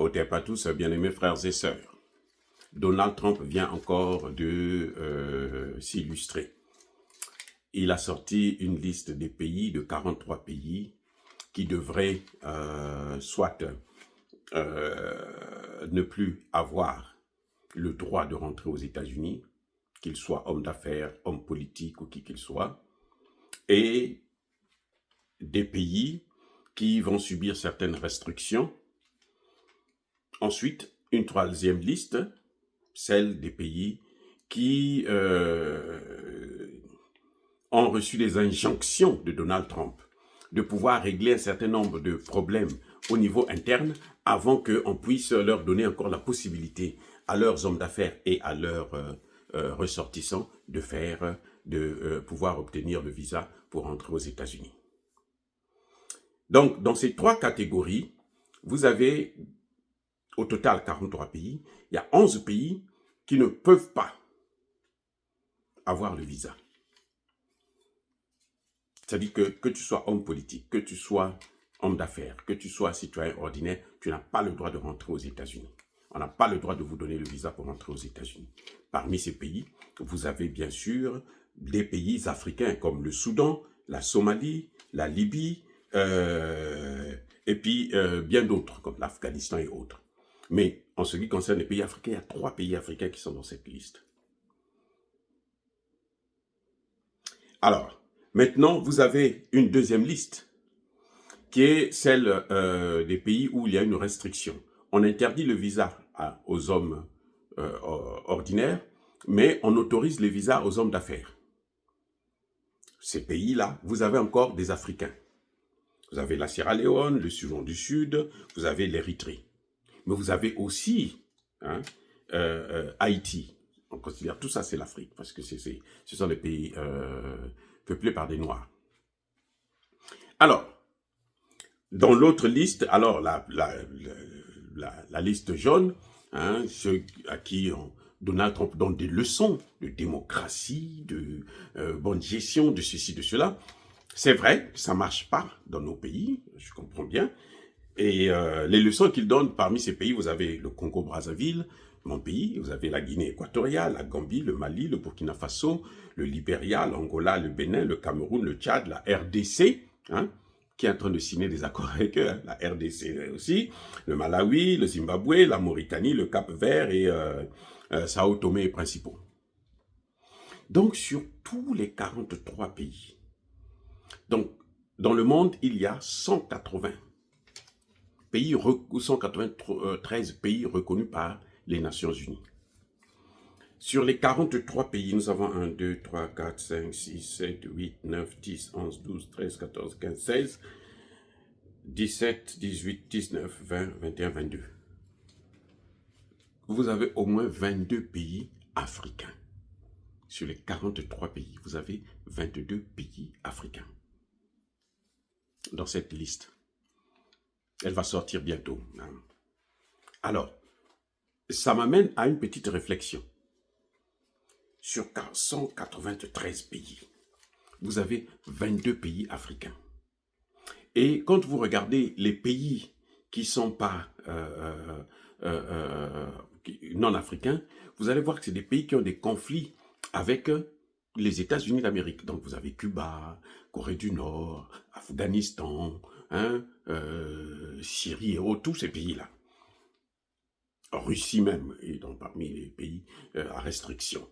Au pas tous, bien-aimés frères et sœurs. Donald Trump vient encore de s'illustrer. Il a sorti une liste des pays, de 43 pays, qui devraient soit ne plus avoir le droit de rentrer aux États-Unis, qu'il soit homme d'affaires, homme politique ou qui qu'il soit, et des pays qui vont subir certaines restrictions. Ensuite, une troisième liste, celle des pays qui ont reçu des injonctions de Donald Trump de pouvoir régler un certain nombre de problèmes au niveau interne avant qu'on puisse leur donner encore la possibilité à leurs hommes d'affaires et à leurs ressortissants de pouvoir obtenir le visa pour entrer aux États-Unis. Donc, dans ces trois catégories, vous avez au total 43 pays. Il y a 11 pays qui ne peuvent pas avoir le visa. C'est-à-dire que tu sois homme politique, que tu sois homme d'affaires, que tu sois citoyen ordinaire, tu n'as pas le droit de rentrer aux États-Unis. On n'a pas le droit de vous donner le visa pour rentrer aux États-Unis. Parmi ces pays, vous avez bien sûr des pays africains comme le Soudan, la Somalie, la Libye, et puis bien d'autres comme l'Afghanistan et autres. Mais en ce qui concerne les pays africains, il y a 3 pays africains qui sont dans cette liste. Alors, maintenant, vous avez une deuxième liste, qui est celle des pays où il y a une restriction. On interdit le visa aux hommes ordinaires, mais on autorise les visas aux hommes d'affaires. Ces pays-là, vous avez encore des Africains. Vous avez la Sierra Leone, le Soudan du Sud, vous avez l'Érythrée. Mais vous avez aussi Haïti. On considère tout ça, c'est l'Afrique, parce que ce sont des pays peuplés par des Noirs. Alors, dans l'autre liste, alors la liste jaune, ceux à qui Donald Trump donne des leçons de démocratie, de bonne gestion, de ceci, de cela. C'est vrai, ça ne marche pas dans nos pays, je comprends bien. Et les leçons qu'il donne parmi ces pays, vous avez le Congo-Brazzaville, mon pays, vous avez la Guinée équatoriale, la Gambie, le Mali, le Burkina Faso, le Libéria, l'Angola, le Bénin, le Cameroun, le Tchad, la RDC, qui est en train de signer des accords avec eux, la RDC aussi, le Malawi, le Zimbabwe, la Mauritanie, le Cap-Vert et Sao Tomé et Principe. Donc, sur tous les 43 pays, donc, dans le monde, il y a 193 pays reconnus par les Nations Unies. Sur les 43 pays, nous avons 1, 2, 3, 4, 5, 6, 7, 8, 9, 10, 11, 12, 13, 14, 15, 16, 17, 18, 19, 20, 21, 22. Vous avez au moins 22 pays africains. Sur les 43 pays, vous avez 22 pays africains dans cette liste. Elle va sortir bientôt. Alors, ça m'amène à une petite réflexion. Sur 193 pays, vous avez 22 pays africains. Et quand vous regardez les pays qui ne sont pas non africains, vous allez voir que c'est des pays qui ont des conflits avec les États-Unis d'Amérique. Donc vous avez Cuba, Corée du Nord, Afghanistan, Syrie et autres, tous ces pays-là. Russie même, et donc parmi les pays à restriction.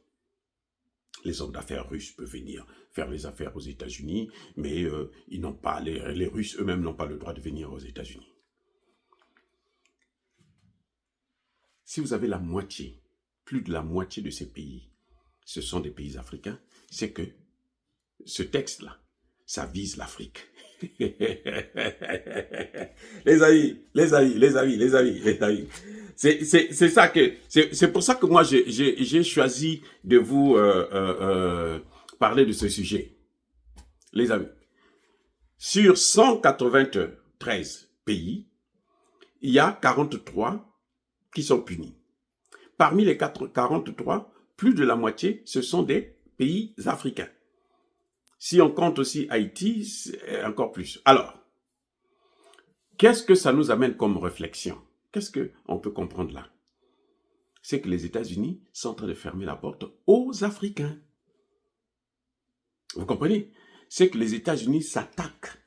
Les hommes d'affaires russes peuvent venir faire les affaires aux États-Unis, mais ils n'ont pas, les Russes eux-mêmes n'ont pas le droit de venir aux États-Unis. Si vous avez la moitié, plus de la moitié de ces pays, ce sont des pays africains, c'est que ce texte-là, ça vise l'Afrique. Les amis. C'est ça que, c'est pour ça que moi j'ai choisi de vous parler de ce sujet. Les amis, sur 193 pays, il y a 43 qui sont punis. Parmi les 43, plus de la moitié, ce sont des pays africains. Si on compte aussi Haïti, c'est encore plus. Alors, qu'est-ce que ça nous amène comme réflexion? qu'est-ce qu'on peut comprendre là? C'est que les États-Unis sont en train de fermer la porte aux Africains. Vous comprenez? C'est que les États-Unis s'attaquent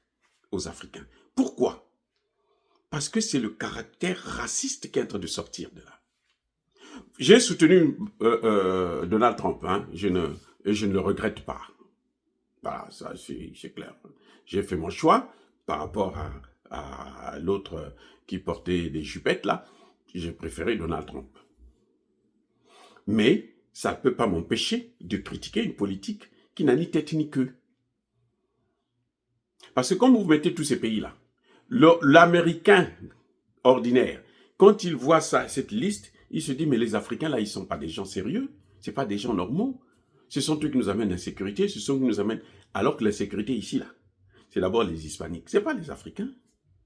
aux Africains. Pourquoi? Parce que c'est le caractère raciste qui est en train de sortir de là. J'ai soutenu Donald Trump, hein, et je ne le regrette pas. Voilà, ça c'est clair. J'ai fait mon choix par rapport à l'autre qui portait des jupettes là. J'ai préféré Donald Trump. Mais ça ne peut pas m'empêcher de critiquer une politique qui n'a ni tête ni queue. Parce que quand vous mettez tous ces pays-là, l'Américain ordinaire, quand il voit ça, cette liste, il se dit, mais les Africains, là, ils ne sont pas des gens sérieux, ce ne sont pas des gens normaux. Ce sont eux qui nous amènent l'insécurité, ce sont eux qui nous amènent... Alors que l'insécurité ici, là, c'est d'abord les Hispaniques. Ce n'est pas les Africains,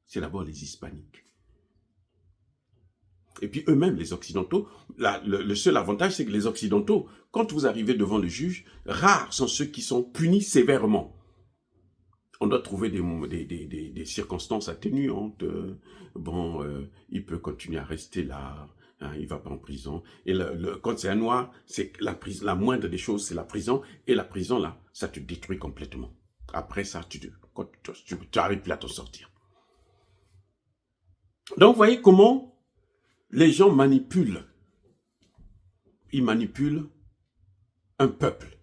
c'est d'abord les Hispaniques. Et puis eux-mêmes, les Occidentaux, le seul avantage, c'est que les Occidentaux, quand vous arrivez devant le juge, rares sont ceux qui sont punis sévèrement. On doit trouver des circonstances atténuantes. Il peut continuer à rester là, hein, il ne va pas en prison. Et quand c'est un noir, c'est la moindre des choses, c'est la prison. Et la prison, là, ça te détruit complètement. Après ça, tu n'arrives plus à t'en sortir. Donc, vous voyez comment les gens manipulent. Ils manipulent un peuple.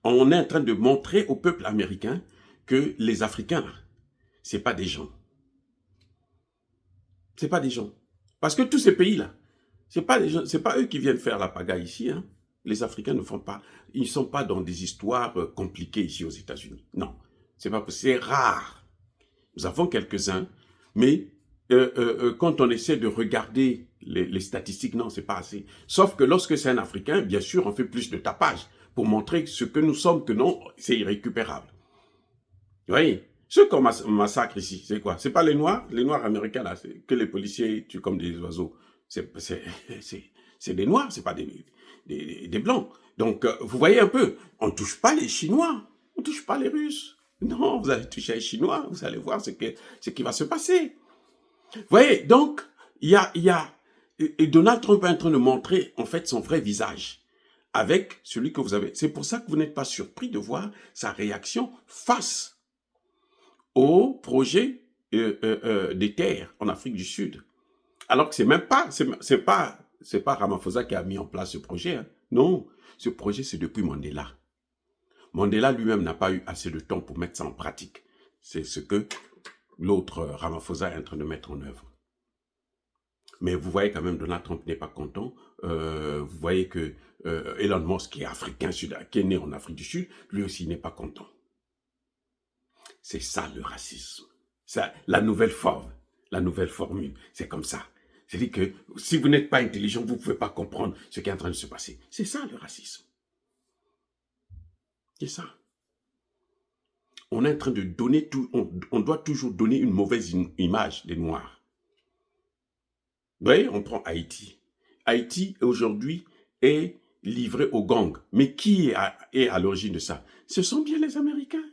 On est en train de montrer au peuple américain que les Africains, ce n'est pas des gens. Ce n'est pas des gens. Parce que tous ces pays-là, ce n'est pas eux qui viennent faire la pagaille ici. Hein. Les Africains ne font pas, ils ne sont pas dans des histoires compliquées ici aux États-Unis. Non, c'est rare. Nous avons quelques-uns, mais quand on essaie de regarder les statistiques, non, c'est pas assez. Sauf que lorsque c'est un Africain, bien sûr, on fait plus de tapage pour montrer ce que nous sommes, que non, c'est irrécupérable. Vous voyez, ceux qu'on massacre ici, c'est quoi? C'est pas les Noirs américains, là, que les policiers tuent comme des oiseaux. C'est des Noirs, c'est pas des Blancs. Donc, vous voyez un peu, on ne touche pas les Chinois, on ne touche pas les Russes. Non, vous allez toucher les Chinois, vous allez voir ce qui va se passer. Vous voyez, donc, et Donald Trump est en train de montrer, en fait, son vrai visage avec celui que vous avez. C'est pour ça que vous n'êtes pas surpris de voir sa réaction face au projet des terres en Afrique du Sud. Alors que c'est pas Ramaphosa qui a mis en place ce projet. Hein. Non, ce projet, c'est depuis Mandela. Mandela lui-même n'a pas eu assez de temps pour mettre ça en pratique. C'est ce que l'autre Ramaphosa est en train de mettre en œuvre. Mais vous voyez quand même, Donald Trump n'est pas content. Vous voyez que Elon Musk, qui est africain, qui est né en Afrique du Sud, lui aussi n'est pas content. C'est ça le racisme. Ça, la nouvelle forme, la nouvelle formule, c'est comme ça. C'est-à-dire que si vous n'êtes pas intelligent, vous ne pouvez pas comprendre ce qui est en train de se passer. C'est ça le racisme. C'est ça. On est en train de donner tout, on doit toujours donner une mauvaise image des Noirs. Vous voyez, on prend Haïti. Haïti, aujourd'hui, est livré aux gangs. Mais qui est à l'origine de ça? Ce sont bien les Américains.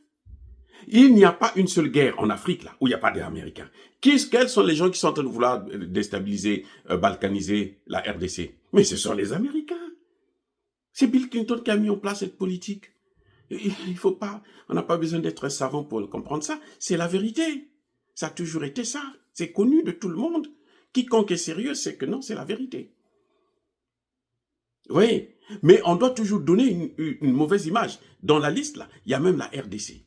Il n'y a pas une seule guerre en Afrique, là, où il n'y a pas d'Américains. Quels sont les gens qui sont en train de vouloir déstabiliser, balkaniser la RDC? Mais ce sont les Américains. C'est Bill Clinton qui a mis en place cette politique. Il faut pas, on n'a pas besoin d'être un savant pour comprendre ça. C'est la vérité. Ça a toujours été ça. C'est connu de tout le monde. Quiconque est sérieux sait que non, c'est la vérité. Oui, mais on doit toujours donner une mauvaise image. Dans la liste, là, il y a même la RDC.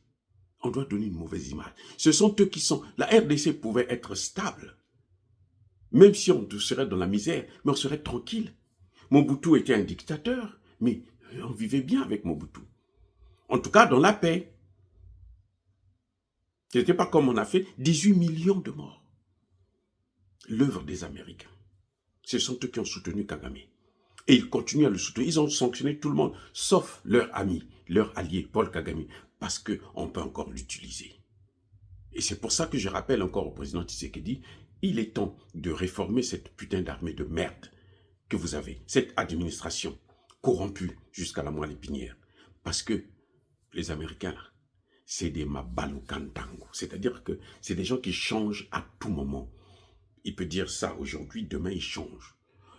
On doit donner une mauvaise image. Ce sont eux qui sont... La RDC pouvait être stable. Même si on serait dans la misère, mais on serait tranquille. Mobutu était un dictateur, mais on vivait bien avec Mobutu. En tout cas, dans la paix. Ce n'était pas comme on a fait 18 millions de morts. L'œuvre des Américains. Ce sont eux qui ont soutenu Kagame. Et ils continuent à le soutenir. Ils ont sanctionné tout le monde, sauf leur ami, leur allié, Paul Kagame, parce qu'on peut encore l'utiliser. Et c'est pour ça que je rappelle encore au président Tshisekedi, il est temps de réformer cette putain d'armée de merde que vous avez, cette administration corrompue jusqu'à la moelle épinière. Parce que les Américains, là, c'est des mabaloukantango. C'est-à-dire que c'est des gens qui changent à tout moment. il peut dire ça aujourd'hui, demain il change.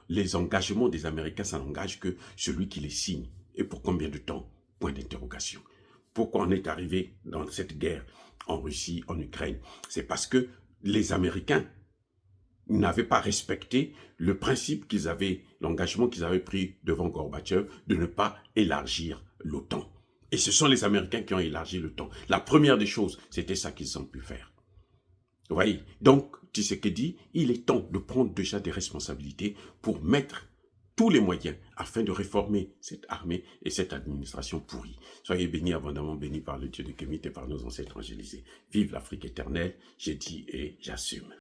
Les engagements des Américains, ça n'engage que celui qui les signe. Et pour combien de temps? Point d'interrogation. Pourquoi on est arrivé dans cette guerre en Russie, en Ukraine? C'est parce que les Américains n'avaient pas respecté le principe qu'ils avaient, l'engagement qu'ils avaient pris devant Gorbatchev de ne pas élargir l'OTAN. Et ce sont les Américains qui ont élargi l'OTAN. La première des choses, c'était ça qu'ils ont pu faire. Vous voyez? Donc, Tshisekedi, il est temps de prendre déjà des responsabilités pour mettre tous les moyens afin de réformer cette armée et cette administration pourrie. Soyez bénis, abondamment bénis par le Dieu de Kémit et par nos ancêtres angélisés. Vive l'Afrique éternelle, j'ai dit et j'assume.